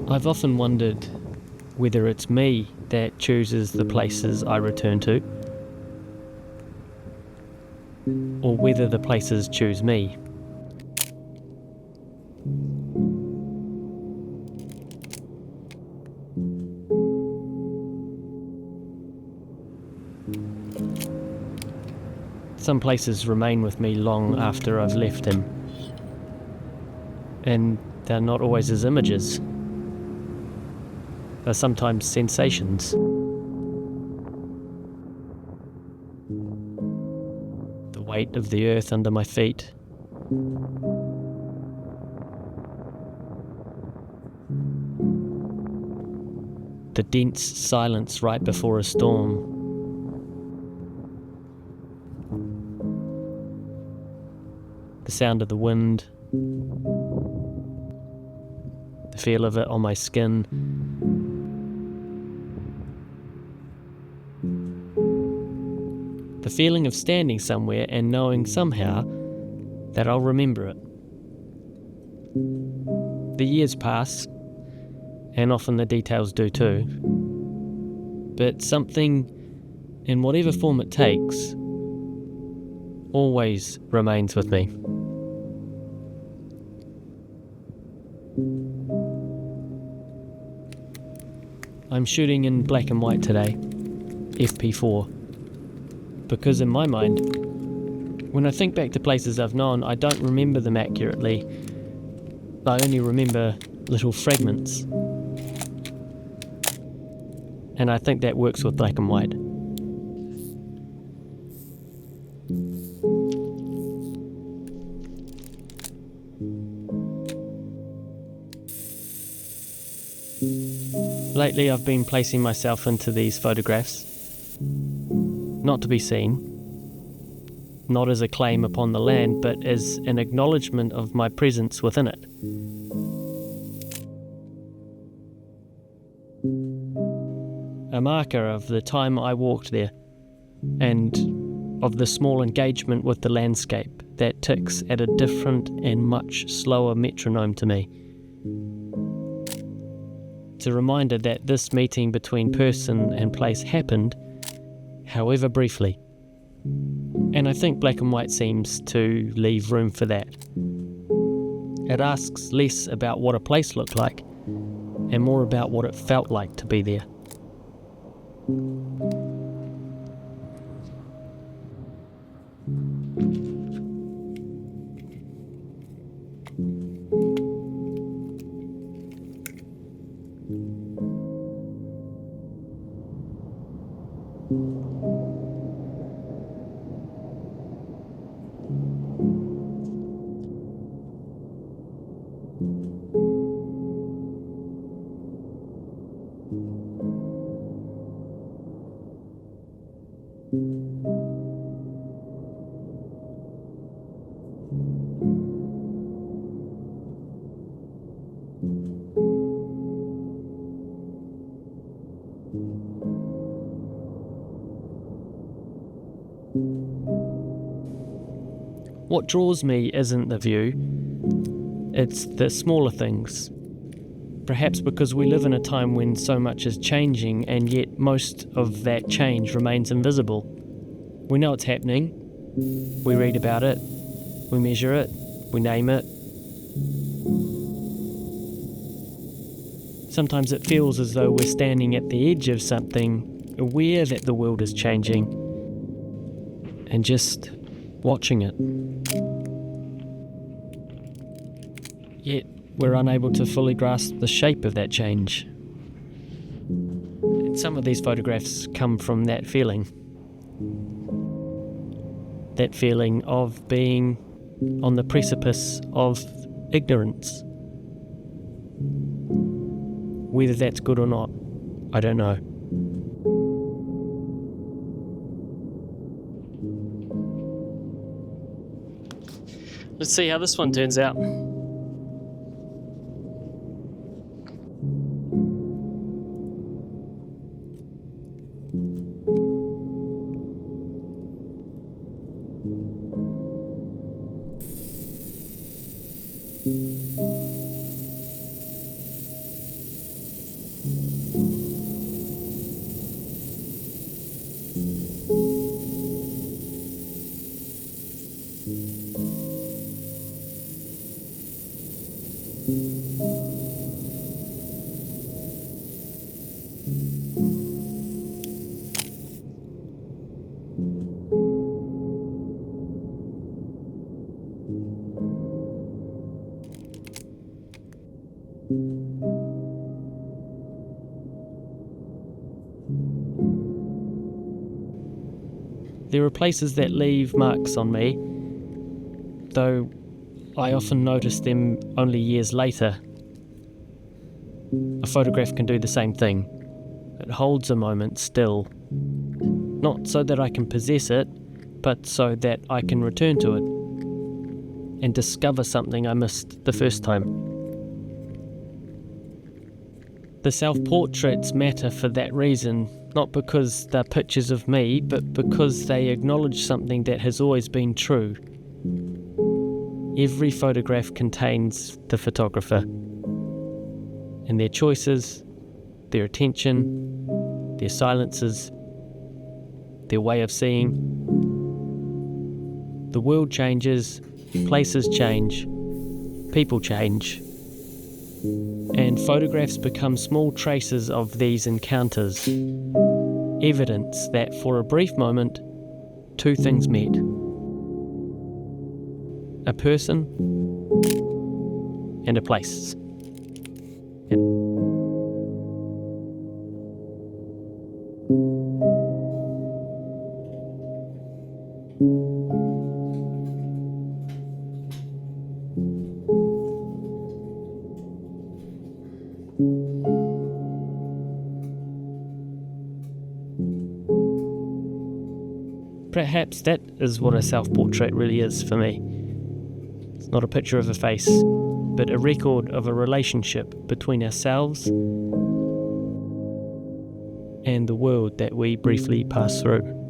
I've often wondered whether it's me that chooses the places I return to, or whether the places choose me. Some places remain with me long after I've left them, and they're not always as images. They're sometimes sensations. The weight of the earth under my feet. The dense silence right before a storm. The sound of the wind. The feel of it on my skin. The feeling of standing somewhere and knowing somehow that I'll remember it. The years pass, and often the details do too. But something, in whatever form it takes, always remains with me. I'm shooting in black and white today, FP4. Because in my mind, when I think back to places I've known, I don't remember them accurately. I only remember little fragments. And I think that works with black and white. Lately I've been placing myself into these photographs, not to be seen, not as a claim upon the land, but as an acknowledgement of my presence within it. A marker of the time I walked there, and of the small engagement with the landscape that ticks at a different and much slower metronome to me. It's a reminder that this meeting between person and place happened, however briefly. And I think black and white seems to leave room for that. It asks less about what a place looked like, and more about what it felt like to be there. What draws me isn't the view, it's the smaller things. Perhaps because we live in a time when so much is changing, and yet most of that change remains invisible. We know it's happening, we read about it, we measure it, we name it. Sometimes it feels as though we're standing at the edge of something, aware that the world is changing, and just watching it. Yet we're unable to fully grasp the shape of that change. And some of these photographs come from that feeling. That feeling of being on the precipice of ignorance. Whether that's good or not, I don't know. Let's see how this one turns out. There are places that leave marks on me, though I often notice them only years later. A photograph can do the same thing. It holds a moment still, not so that I can possess it, but so that I can return to it and discover something I missed the first time. The self-portraits matter for that reason, not because they're pictures of me, but because they acknowledge something that has always been true. Every photograph contains the photographer, and their choices, their attention, their silences, their way of seeing. The world changes, places change, people change, and photographs become small traces of these encounters, evidence that for a brief moment, two things met. A person and a place. Perhaps that is what a self-portrait really is for me. It's not a picture of a face, but a record of a relationship between ourselves and the world that we briefly pass through.